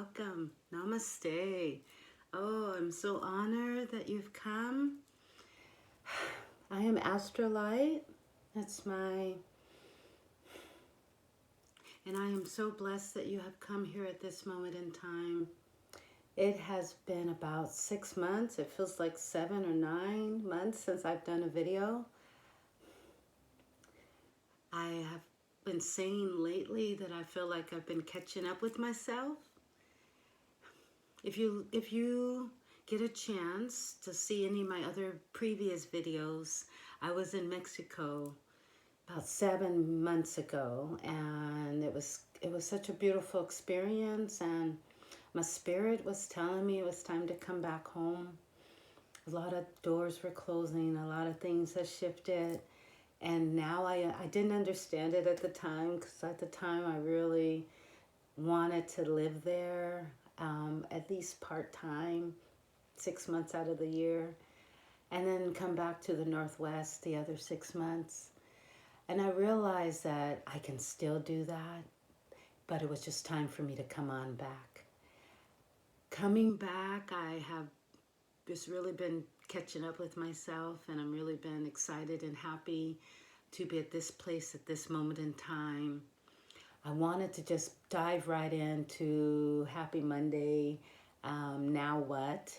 welcome. Namaste. Oh, I'm so honored that you've come. I am Astral Light. That's my... And I am so blessed that you have come here at this moment in time. It has been about 6 months. It feels like 7 or 9 months since I've done a video. I have been saying lately that I feel like I've been catching up with myself. If you get a chance to see any of my other previous videos, I was in Mexico about 7 months ago, and it was such a beautiful experience, and my spirit was telling me it was time to come back home. A lot of doors were closing, a lot of things have shifted, and now I didn't understand it at the time, because at the time I really wanted to live there, at least part-time, 6 months out of the year, and then come back to the Northwest the other 6 months. And I realized that I can still do that, but it was just time for me to come on back. Coming back, I have just really been catching up with myself, and I'm really been excited and happy to be at this place at this moment in time. I wanted to just dive right into Happy Monday. Now what?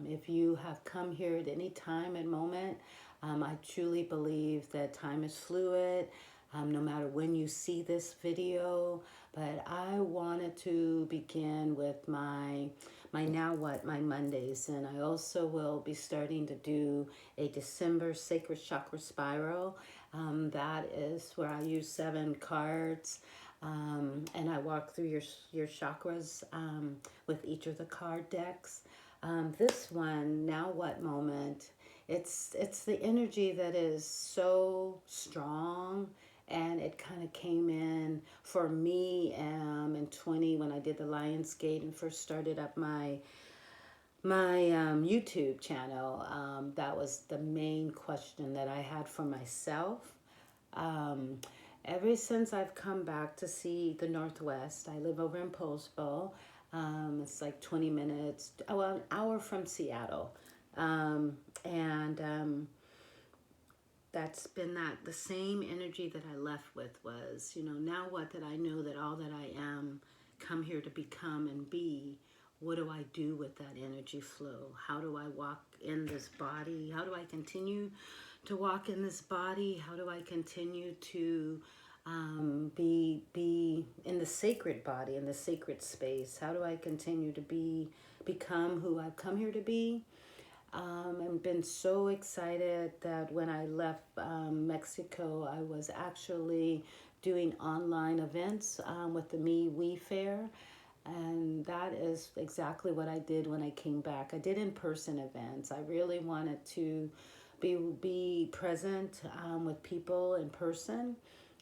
If you have come here at any time and moment, I truly believe that time is fluid, no matter when you see this video. But I wanted to begin with my Now What, my Mondays. And I also will be starting to do a December Sacred Chakra Spiral. That is where I use 7 cards. And I walk through your chakras with each of the card decks. This one, Now What moment, it's the energy that is so strong, and it kind of came in for me in 20 when I did the Lion's Gate and first started up my YouTube channel. That was the main question that I had for myself. Ever since I've come back to see the Northwest, I live over in Postville. It's like 20 minutes, well, an hour from Seattle. That's been the same energy that I left with was, now what, that I know that all that I am come here to become and be. What do I do with that energy flow? How do I walk in this body? How do I continue to walk in this body? How do I continue to be in the sacred body, in the sacred space? How do I continue to become who I've come here to be? I've been so excited that when I left Mexico, I was actually doing online events with the We Fair. And that is exactly what I did when I came back. I did in-person events. I really wanted to be present with people in person.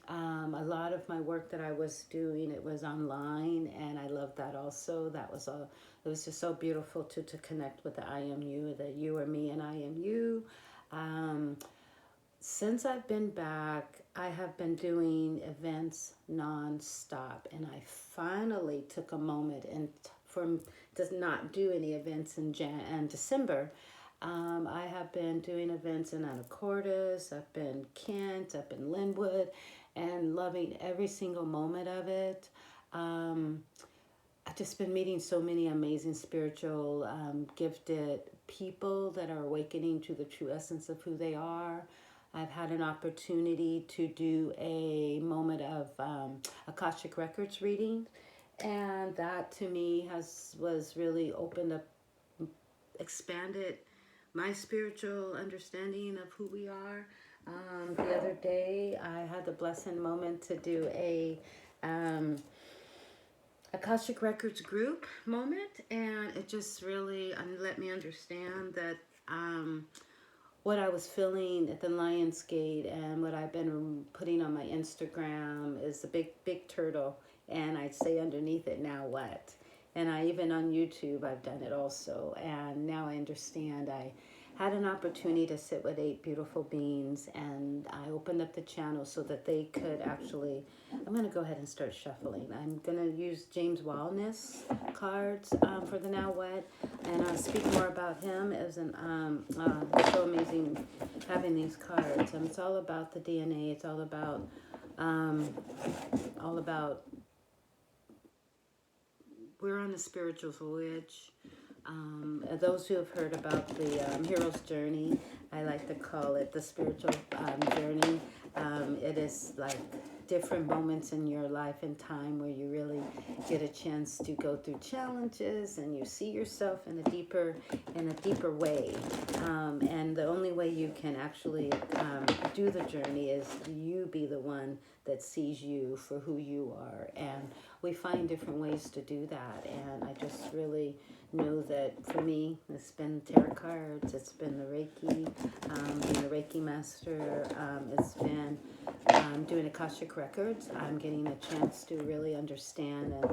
A lot of my work that I was doing, it was online, and I loved that also. It was just so beautiful to connect with the I am you, the you are me and I am you. Since I've been back, I have been doing events non-stop, and I finally took a moment and does not do any events in December. I have been doing events in Anacortes, I've been Kent, I've been Linwood, and loving every single moment of it. I've just been meeting so many amazing spiritual, gifted people that are awakening to the true essence of who they are. I've had an opportunity to do a moment of Akashic Records reading, and that to me was really opened up, expanded my spiritual understanding of who we are. The other day, I had the blessed moment to do a Akashic Records group moment, and it just really let me understand that what I was feeling at the Lion's Gate and what I've been putting on my Instagram is a big turtle, and I'd say underneath it, now what? And even on YouTube, I've done it also, and now I understand. had an opportunity to sit with 8 beautiful beings, and I opened up the channel so that they could actually, I'm going to go ahead and start shuffling. I'm going to use James Wanless cards for the Now What, and I'll speak more about him. As an so amazing having these cards. It's all about the DNA. It's all about we're on a spiritual voyage. Those who have heard about the hero's journey, I like to call it the spiritual journey. It is like different moments in your life and time where you really get a chance to go through challenges and you see yourself in a deeper way. And the only way you can actually do the journey is you be the one that sees you for who you are. And we find different ways to do that. And I just really know that for me, it's been tarot cards, it's been the Reiki, being a Reiki master, it's been doing Akashic Records. I'm getting a chance to really understand and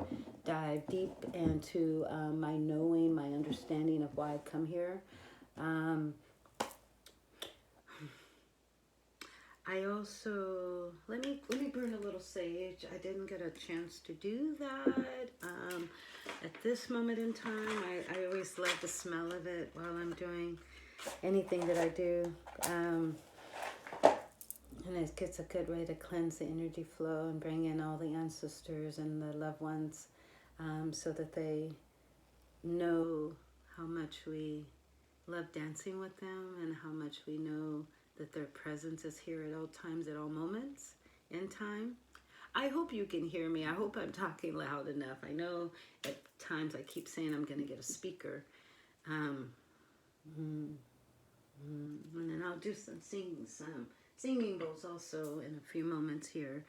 dive deep into my knowing, my understanding of why I've come here. I also, let me burn a little sage. I didn't get a chance to do that at this moment in time. I always love the smell of it while I'm doing anything that I do. And it gets a good way to cleanse the energy flow and bring in all the ancestors and the loved ones so that they know how much we love dancing with them and how much we know that their presence is here at all times, at all moments in time. I hope you can hear me. I hope I'm talking loud enough. I know at times I keep saying I'm going to get a speaker. And then I'll do some singing bowls also in a few moments here.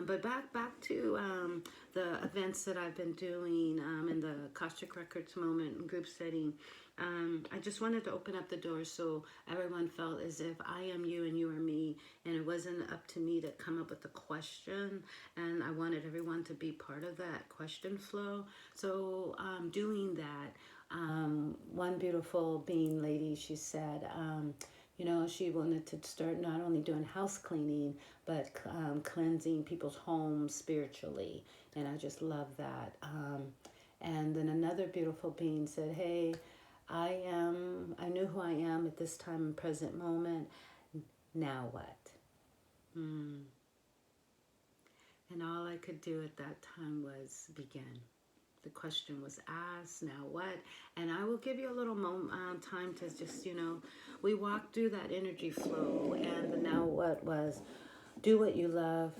But back to the events that I've been doing in the Akashic Records moment and group setting. I just wanted to open up the door so everyone felt as if I am you and you are me, and it wasn't up to me to come up with a question, and I wanted everyone to be part of that question flow. So doing that, one beautiful being lady, she said, you know, she wanted to start not only doing house cleaning, but cleansing people's homes spiritually. And I just love that. And then another beautiful being said, hey, I knew who I am at this time and present moment. Now what? And all I could do at that time was begin. The question was asked, now what? And I will give you a little time to just, you know, we walked through that energy flow, and the now what was do what you love.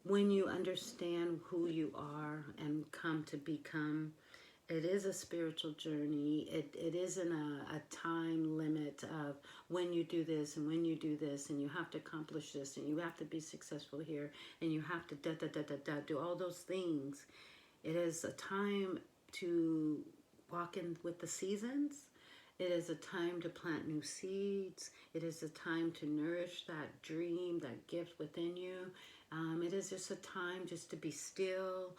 When you understand who you are and come to become, it is a spiritual journey. It isn't a time limit of when you do this and when you do this and you have to accomplish this and you have to be successful here and you have to do all those things. It is a time to walk in with the seasons. It is a time to plant new seeds. It is a time to nourish that dream, that gift within you. It is just a time just to be still.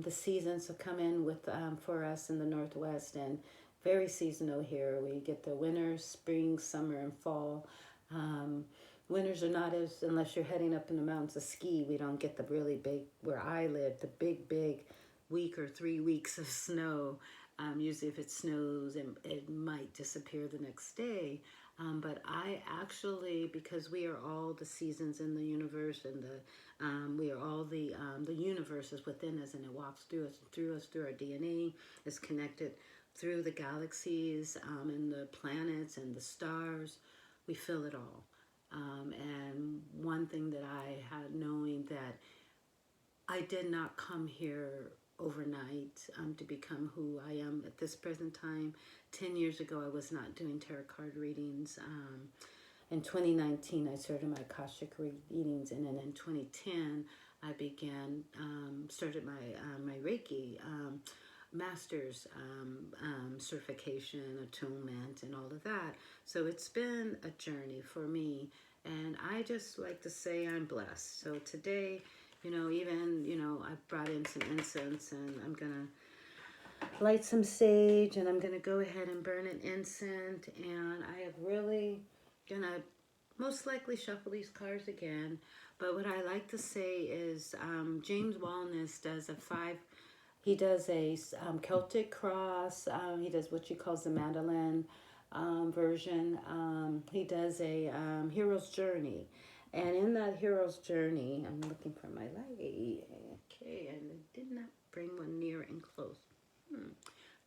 The seasons have come in with for us in the Northwest, and very seasonal here. We get the winter, spring, summer, and fall. Winters are not as, unless you're heading up in the mountains to ski, we don't get the really big, where I live, the big week or 3 weeks of snow. Usually if it snows, it might disappear the next day. But I actually, because we are all the seasons in the universe, and we are all the universe is within us, and it walks through our DNA, is connected through the galaxies and the planets and the stars. We feel it all. And one thing that I had, knowing that I did not come here overnight to become who I am at this present time. 10 years ago, I was not doing tarot card readings. In 2019, I started my Akashic readings, and then in 2010, I began, started my Reiki master's certification, attunement, and all of that. So it's been a journey for me, and I just like to say I'm blessed. So today, you know, even, you know, I brought in some incense, and I'm gonna light some sage, and I'm going to go ahead and burn an incense. And I am really going to most likely shuffle these cards again. But what I like to say is James Wanless does he does a Celtic cross. He does what she calls the Madeleine version. He does a hero's journey. And in that hero's journey, I'm looking for my light. Okay, and I did not bring one near and close.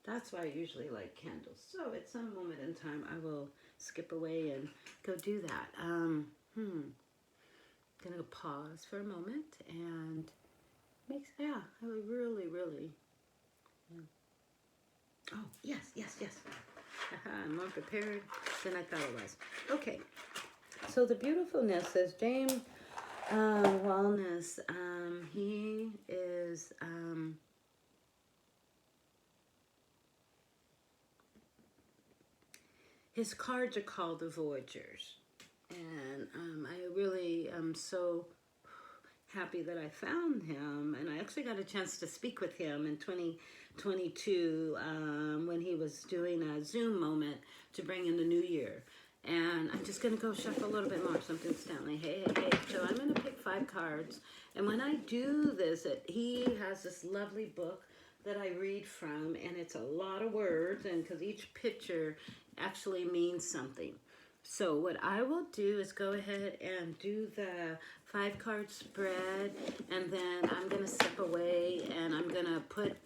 That's why I usually light candles. So at some moment in time, I will skip away and go do that. Gonna pause for a moment and I would really. Oh, yes. I'm more prepared than I thought I was. Okay, so the beautifulness is James Wellness. He is his cards are called the Voyagers, and I really am so happy that I found him, and I actually got a chance to speak with him in 2022 when he was doing a Zoom moment to bring in the new year. And I'm just going to go shuffle a little bit more. Something Stanley. Hey. So I'm going to pick 5 cards. And when I do this, he has this lovely book that I read from, and it's a lot of words, and because each picture actually means something. So what I will do is go ahead and do the 5-card spread, and then I'm going to step away and I'm going to put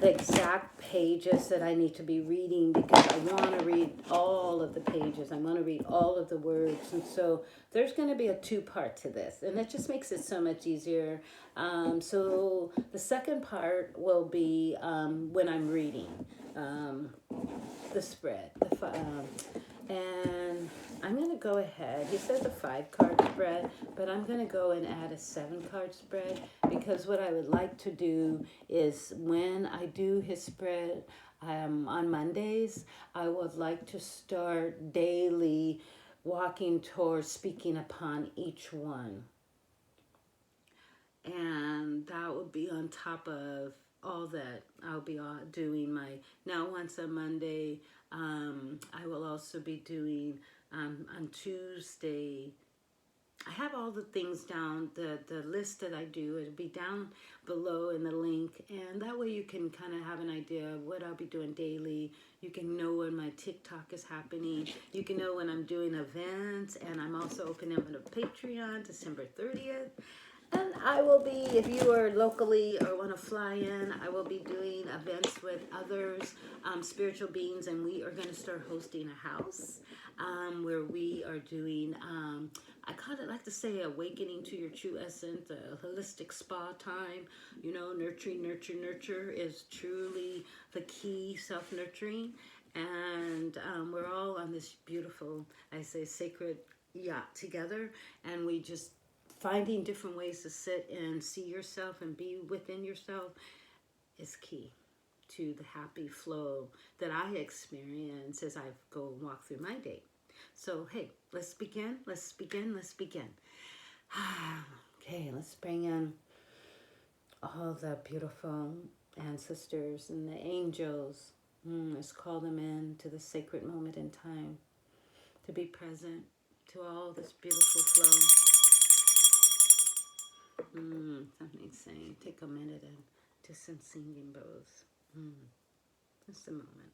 the exact pages that I need to be reading, because I want to read all of the pages. I want to read all of the words. And so there's going to be a 2-part to this, and it just makes it so much easier. So the second part will be when I'm reading the spread. And I'm going to go ahead. He says a 5-card spread, but I'm going to go and add a 7-card spread, because what I would like to do is when I do his spread on Mondays, I would like to start daily walking towards speaking upon each one. And that would be on top of all that I'll be doing my now once a Monday. I will also be doing on Tuesday. I have all the things down, the list that I do. It'll be down below in the link, and that way you can kind of have an idea of what I'll be doing daily. You can know when my TikTok is happening. You can know when I'm doing events, and I'm also opening up a Patreon December 30th. And I will be, if you are locally or want to fly in, I will be doing events with others, spiritual beings, and we are going to start hosting a house where we are doing, I kind of like to say, awakening to your true essence, a holistic spa time. You know, nurture is truly the key, self-nurturing. And we're all on this beautiful, I say, sacred yacht together, and we just finding different ways to sit and see yourself and be within yourself is key to the happy flow that I experience as I go and walk through my day. So, hey, let's begin. Okay, let's bring in all the beautiful ancestors and the angels. Let's call them in to the sacred moment in time to be present to all this beautiful flow. Something's saying, take a minute and do some singing bows. Just a moment.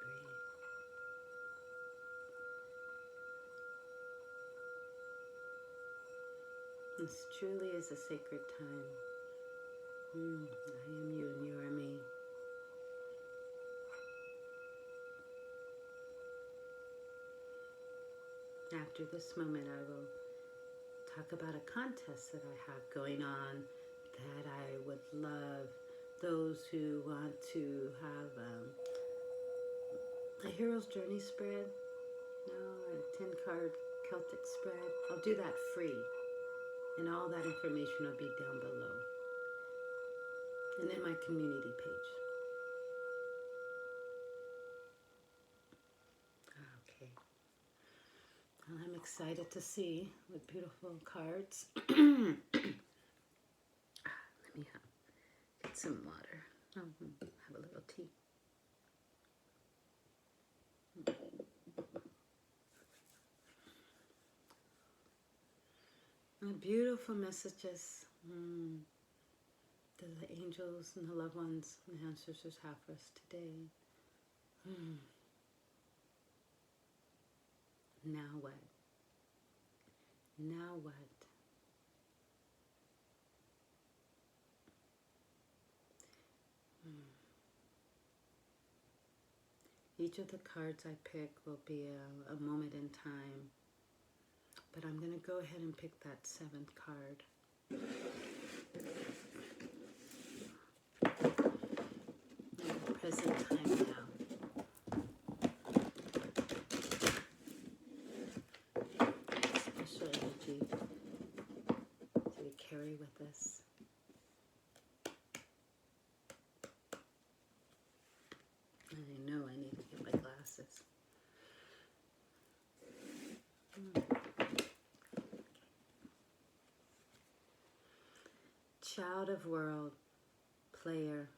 Breathe. This truly is a sacred time. I am you and you are me. After this moment, I will talk about a contest that I have going on that I would love those who want to have a Hero's Journey spread, or a 10-card Celtic spread. I'll do that free, and all that information will be down below and in my community page. Okay. I'm excited to see what beautiful cards. Let me get some water. Have a little tea. Beautiful messages that the angels and the loved ones and the ancestors have for us today. Now what? Now what? Each of the cards I pick will be a moment in time. But I'm going to go ahead and pick that 7th card. Present time now. Special energy to we carry with us. And I know I need to get my glasses. Child of world, player.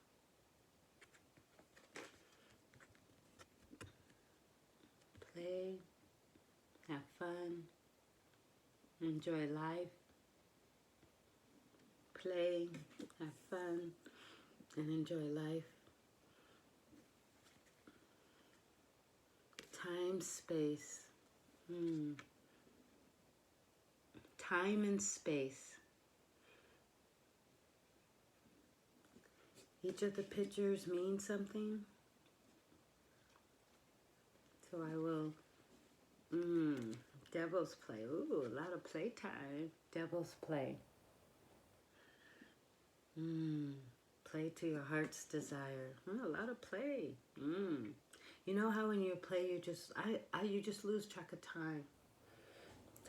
Play, have fun, enjoy life. Play, have fun, and enjoy life. Time, space. Time and space. Each of the pictures mean something. So I will, Devil's Play. Ooh, a lot of playtime. Devil's Play. Play to your heart's desire. A lot of play. You know how when you play, you just lose track of time.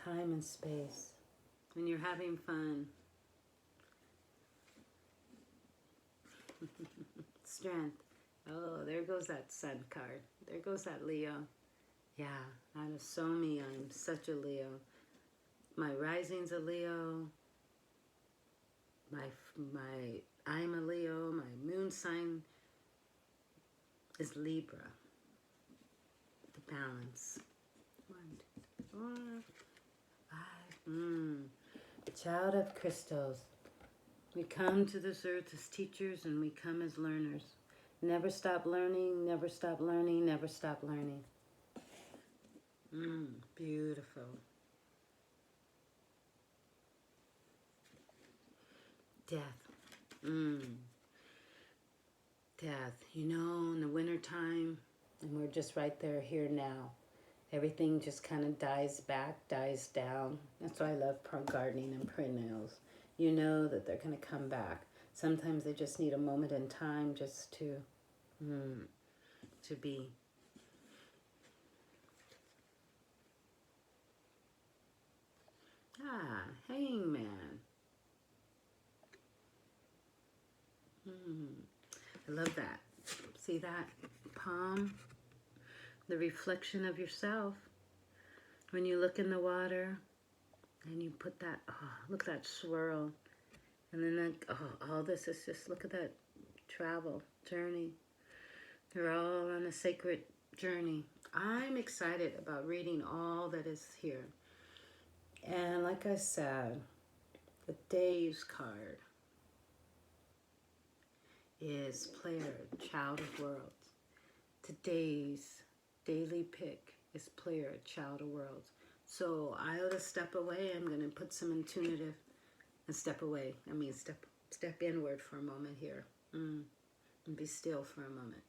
Time and space. When you're having fun. Strength. Oh, there goes that Sun card. There goes that Leo. Yeah, out of so me, I'm such a Leo. My rising's a Leo. I'm a Leo. My moon sign is Libra. The balance. 1, 2, 4, 5. Child of crystals. We come to this earth as teachers and we come as learners. Never stop learning, never stop learning, never stop learning. Beautiful. Death. Death. You know, in the wintertime, and we're just right there, here now. Everything just kind of dies back, dies down. That's why I love gardening and perennials. You know that they're going to come back. Sometimes they just need a moment in time just to be. Hangman. I love that. See that palm? The reflection of yourself. When you look in the water and you put that, look at that swirl. And then all this is just, look at that travel, journey. They're all on a sacred journey. I'm excited about reading all that is here. And like I said, the Days card is player, child of worlds. Today's daily pick is player, child of worlds. So I'll just step away. I'm going to put some intuitive and step away. I mean, step inward for a moment here. And be still for a moment.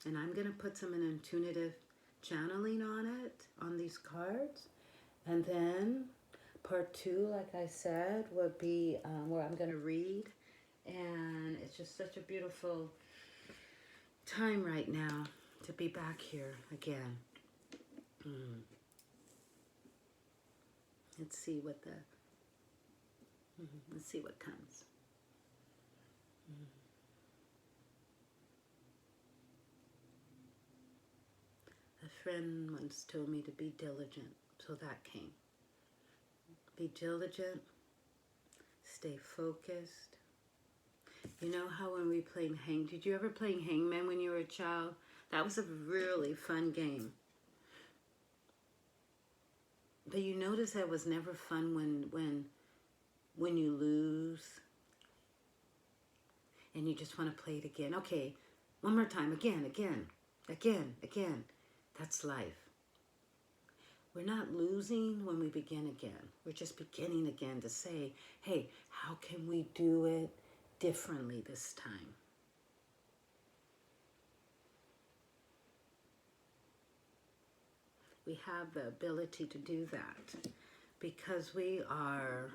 And I'm going to put some intuitive channeling on it, on these cards. And then part 2, like I said, would be where I'm going to read. And it's just such a beautiful time right now to be back here again. Let's see what let's see what comes. A friend once told me to be diligent, So that came. Be diligent. Stay focused. You know how when we played did you ever play Hangman when you were a child? That was a really fun game. But you notice that it was never fun when you lose and you just want to play it again. Okay, one more time, again. That's life. We're not losing when we begin again. We're just beginning again to say, hey, how can we do it differently this time? We have the ability to do that because we are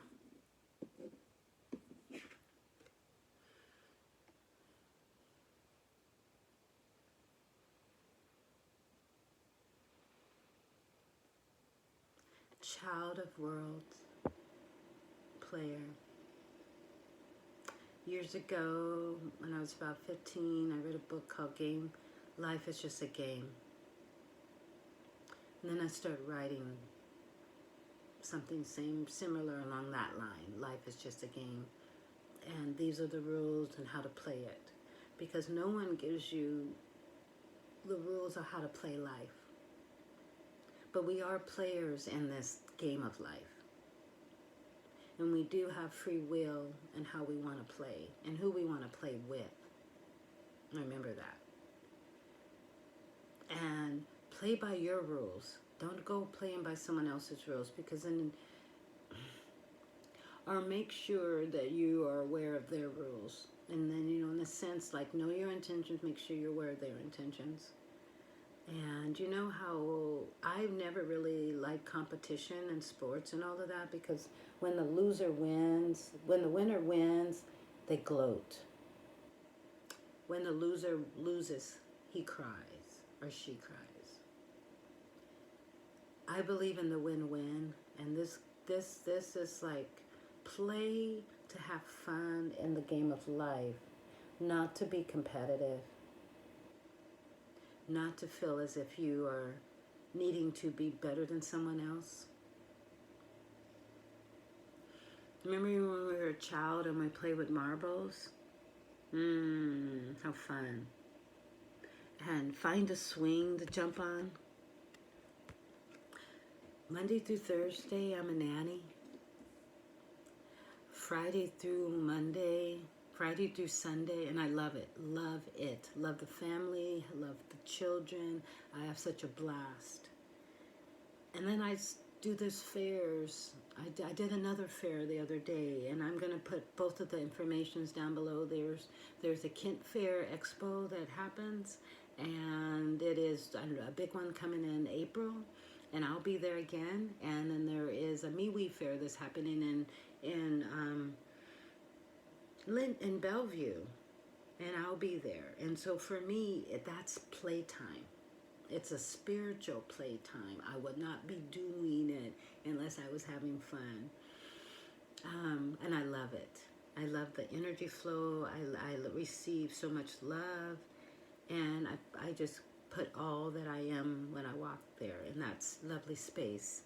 child of worlds, player. Years ago, when I was about 15, I read a book called Life is Just a Game. And then I started writing something similar along that line. Life is just a game. And these are the rules and how to play it. Because no one gives you the rules of how to play life. But we are players in this game of life. And we do have free will in how we want to play and who we want to play with. Remember that. And play by your rules. Don't go playing by someone else's rules, because then, or make sure that you are aware of their rules. And then, you know, in a sense, like, know your intentions, make sure you're aware of their intentions. And you know how I've never really liked competition in sports and all of that, because when the loser wins, when the winner wins, they gloat. When the loser loses, he cries or she cries. I believe in the win-win, and this is like play to have fun in the game of life, not to be competitive. Not to feel as if you are needing to be better than someone else. Remember when we were a child and we played with marbles? How fun. And find a swing to jump on. Monday through Thursday, I'm a nanny. Friday through Sunday, and I love it. Love it. Love the family. Love the children. I have such a blast. And then I do these fairs. I did another fair the other day, and I'm going to put both of the informations down below. There's a Kent Fair Expo that happens, and it is a big one coming in April, and I'll be there again. And then there is a MeWe Fair that's happening in Bellevue, and I'll be there. And so for me, that's playtime. It's a spiritual playtime. I would not be doing it unless I was having fun. And I love it. I love the energy flow. I receive so much love, and I just put all that I am when I walk there, and that's lovely space.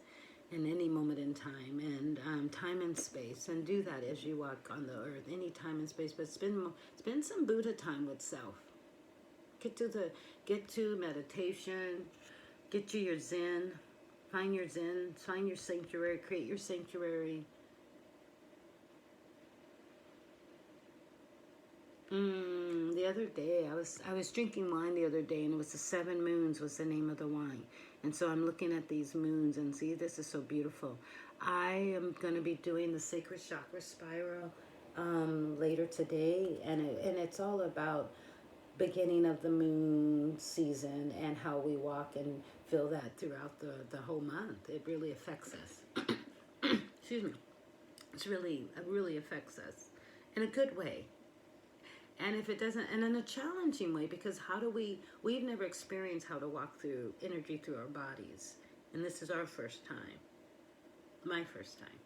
In any moment in time, and time and space, and do that as you walk on the earth, any time and space. But spend some Buddha time with self. Get to meditation. Get to your Zen. Find your Zen. Find your sanctuary. Create your sanctuary. The other day, I was drinking wine the other day, and it was the 7 Moons was the name of the wine. And so I'm looking at these moons, and see, this is so beautiful. I am going to be doing the Sacred Chakra Spiral later today, and it's all about beginning of the moon season and how we walk and feel that throughout the whole month. It really affects us. Excuse me. It really affects us in a good way. And if it doesn't, and in a challenging way, because we've never experienced how to walk through energy through our bodies. And this is our first time. My first time.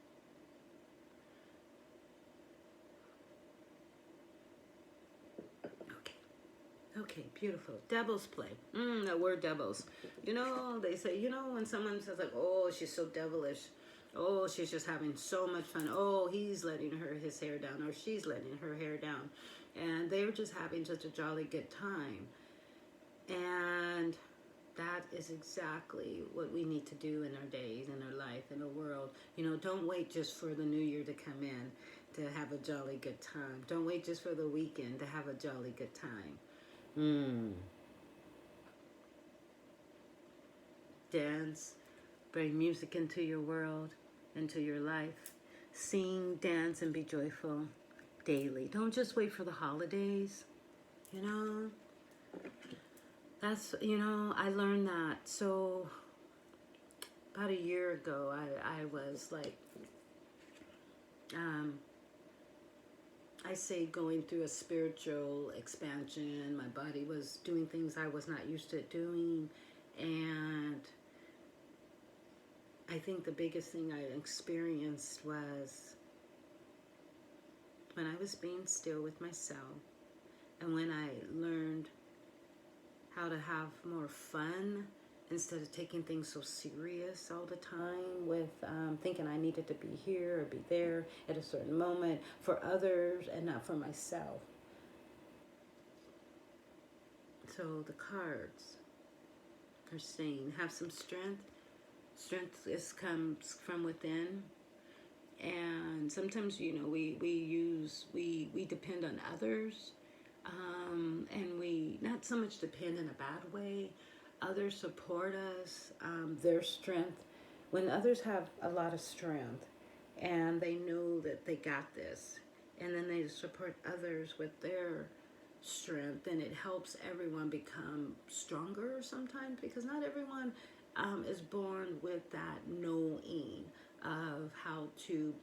Okay, beautiful. Devil's play. That word devils. You know, they say, you know, when someone says like, oh, she's so devilish. Oh, she's just having so much fun. Oh, he's letting his hair down, or she's letting her hair down. And they're just having such a jolly good time. And that is exactly what we need to do in our days, in our life, in the world. You know, don't wait just for the new year to come in to have a jolly good time. Don't wait just for the weekend to have a jolly good time. Dance, bring music into your world, into your life. Sing, dance, and be joyful daily. Don't just wait for the holidays, you know. That's, you know, I learned that. So about a year ago, I was like, I say going through a spiritual expansion. My body was doing things I was not used to doing. And I think the biggest thing I experienced was when I was being still with myself, and when I learned how to have more fun instead of taking things so serious all the time with thinking I needed to be here or be there at a certain moment for others and not for myself. So the cards are saying, have some strength. Strength comes from within. And sometimes, you know, we depend on others. And we not so much depend in a bad way. Others support us, their strength. When others have a lot of strength and they know that they got this, and then they support others with their strength, then it helps everyone become stronger sometimes, because not everyone is born with that knowing of how to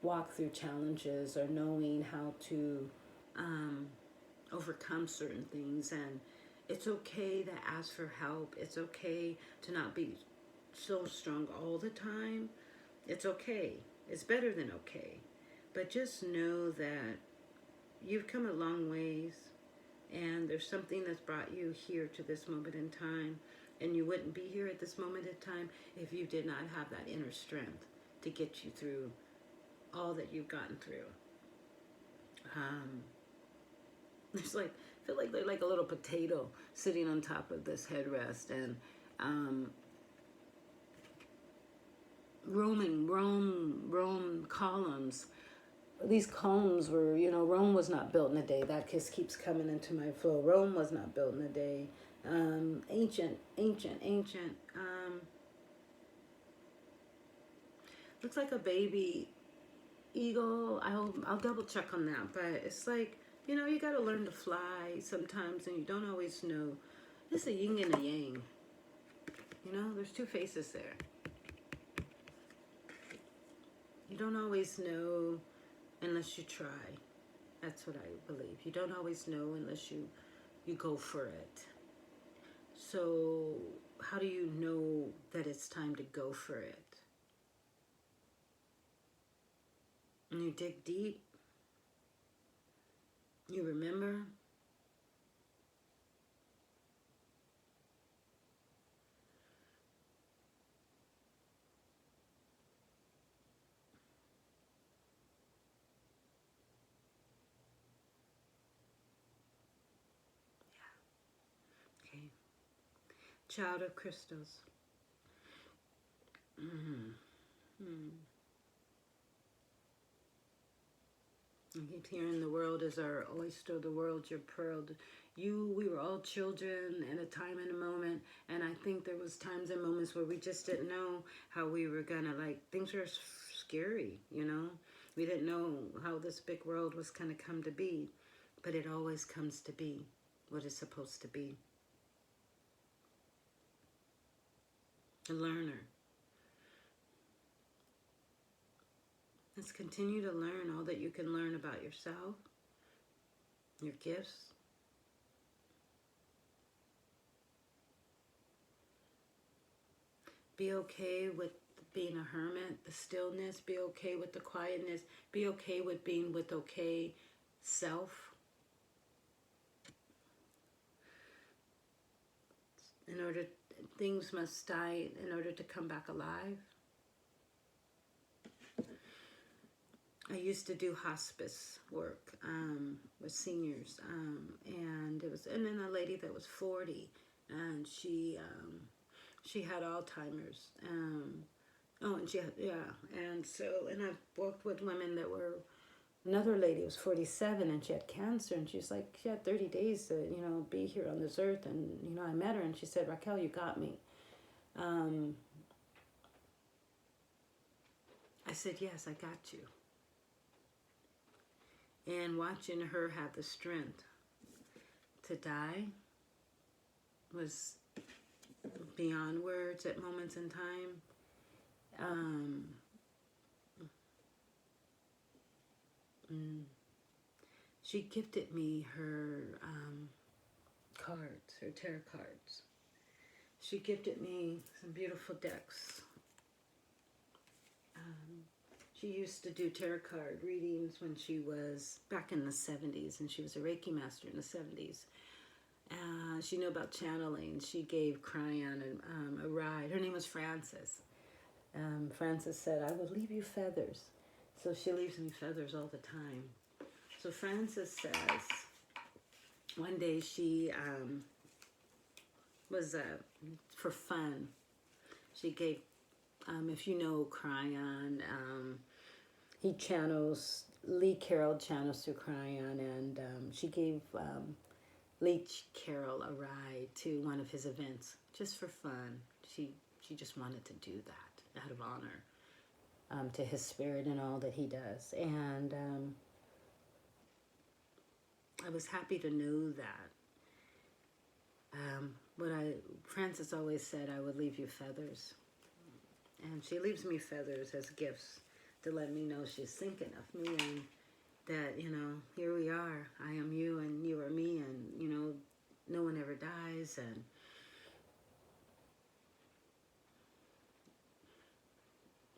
walk through challenges, or knowing how to overcome certain things. And it's okay to ask for help. It's okay to not be so strong all the time. It's okay. It's better than okay. But just know that you've come a long ways, and there's something that's brought you here to this moment in time. And you wouldn't be here at this moment in time if you did not have that inner strength to get you through all that you've gotten through. There's like, I feel like they're like a little potato sitting on top of this headrest, and Rome columns. These columns were, you know, Rome was not built in a day. That just keeps coming into my flow. Rome was not built in a day. Ancient. Looks like a baby eagle. I'll double check on that, but it's like, you know, you got to learn to fly sometimes, and you don't always know. This is a yin and a yang. You know, there's two faces there. You don't always know unless you try. That's what I believe. You don't always know unless you go for it. So how do you know that it's time to go for it? And you dig deep. You remember. Okay. Child of crystals. I keep hearing the world is our oyster, the world's your pearl. We were all children at a time and a moment, and I think there was times and moments where we just didn't know how we were gonna, like, things were scary, you know? We didn't know how this big world was gonna come to be, but it always comes to be what it's supposed to be. A learner. Let's continue to learn all that you can learn about yourself, your gifts. Be okay with being a hermit, the stillness. Be okay with the quietness. Be okay with being with okay self. in order, things must die in order to come back alive. I used to do hospice work with seniors, and then a lady that was 40, and she had Alzheimer's. And I've worked with women that were. Another lady was 47 and she had cancer, and she's like, she had 30 days to, be here on this earth. And, I met her and she said, Raquel, you got me. I said, yes, I got you. And watching her have the strength to die was beyond words at moments in time. She gifted me her cards, her tarot cards. She gifted me some beautiful decks. She used to do tarot card readings when she was back in the 70s, and she was a Reiki master in the 70s. She knew about channeling. She gave Kuan a ride. Her name was Frances. Frances said, I will leave you feathers. So she leaves me feathers all the time. So Frances says, one day she was, for fun, she gave, if you know Kuan, he channels, Lee Carroll channels through Kuan, and she gave Lee Carroll a ride to one of his events, just for fun. She just wanted to do that out of honor to his spirit and all that he does. And I was happy to know that. Frances always said, I would leave you feathers. And she leaves me feathers as gifts to let me know she's thinking of me, and that, here we are. I am you and you are me, and, no one ever dies. And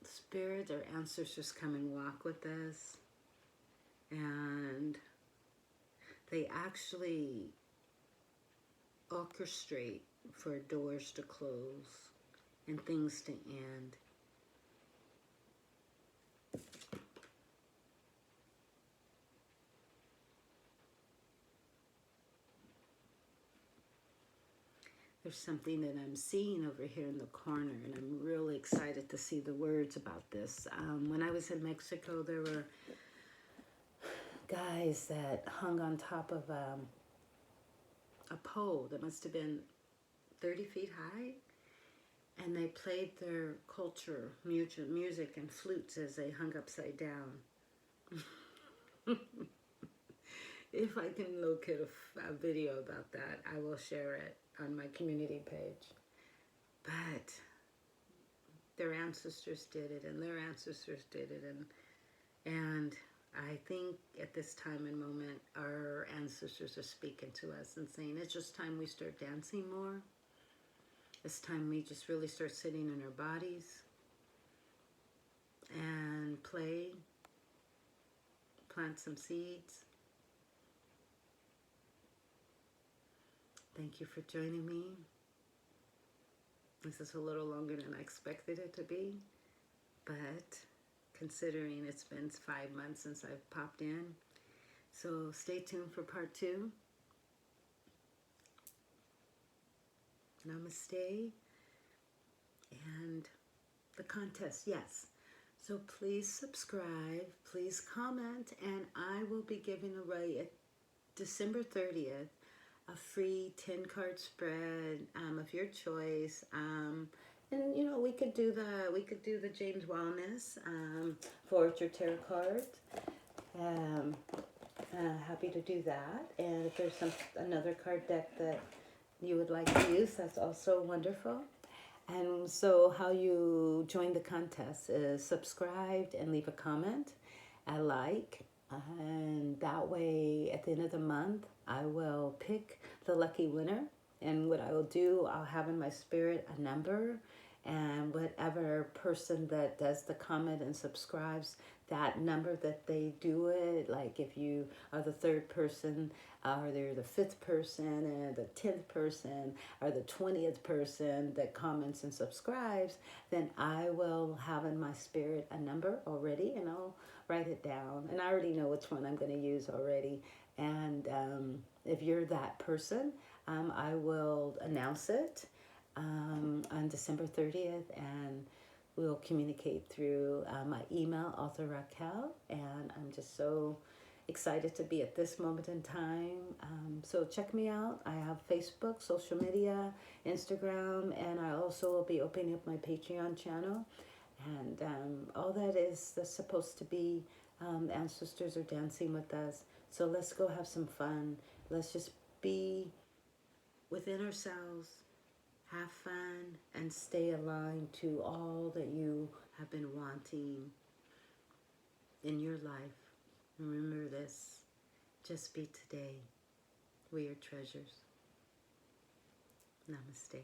Spirit, our ancestors come and walk with us, and they actually orchestrate for doors to close and things to end. There's something that I'm seeing over here in the corner, and I'm really excited to see the words about this. When I was in Mexico, there were guys that hung on top of a pole that must have been 30 feet high, and they played their culture, music and flutes as they hung upside down. If I can locate a video about that, I will share it on my community page. But their ancestors did it, and their ancestors did it, and I think at this time and moment, our ancestors are speaking to us and saying, it's just time we start dancing more. It's time we just really start sitting in our bodies and play, plant some seeds. Thank you for joining me. This is a little longer than I expected it to be, but considering it's been 5 months since I've popped in. So stay tuned for part 2. Namaste. And the contest, yes. So please subscribe, please comment, and I will be giving away at December 30th a free 10-card spread of your choice. And we could do the James Wanless Voyager tarot card. Happy to do that. And if there's another card deck that you would like to use, that's also wonderful. And so how you join the contest is subscribed and leave a comment, a like, and that way at the end of the month I will pick the lucky winner. And what I will do, I'll have in my spirit a number, And whatever person that does the comment and subscribes, that number that they do it, like if you are the third person, or they're the fifth person, and the 10th person, or the 20th person that comments and subscribes, then I will have in my spirit a number already, and I'll write it down. And I already know which one I'm going to use already. And if you're that person, I will announce it on December 30th, and we'll communicate through my email, Author Raquel, and I'm just so excited to be at this moment in time. So check me out. I have Facebook, social media, Instagram, and I also will be opening up my Patreon channel. And all that is that's supposed to be, ancestors are dancing with us. So let's go have some fun. Let's just be within ourselves, have fun, and stay aligned to all that you have been wanting in your life. Remember this, just be today. We are treasures. Namaste.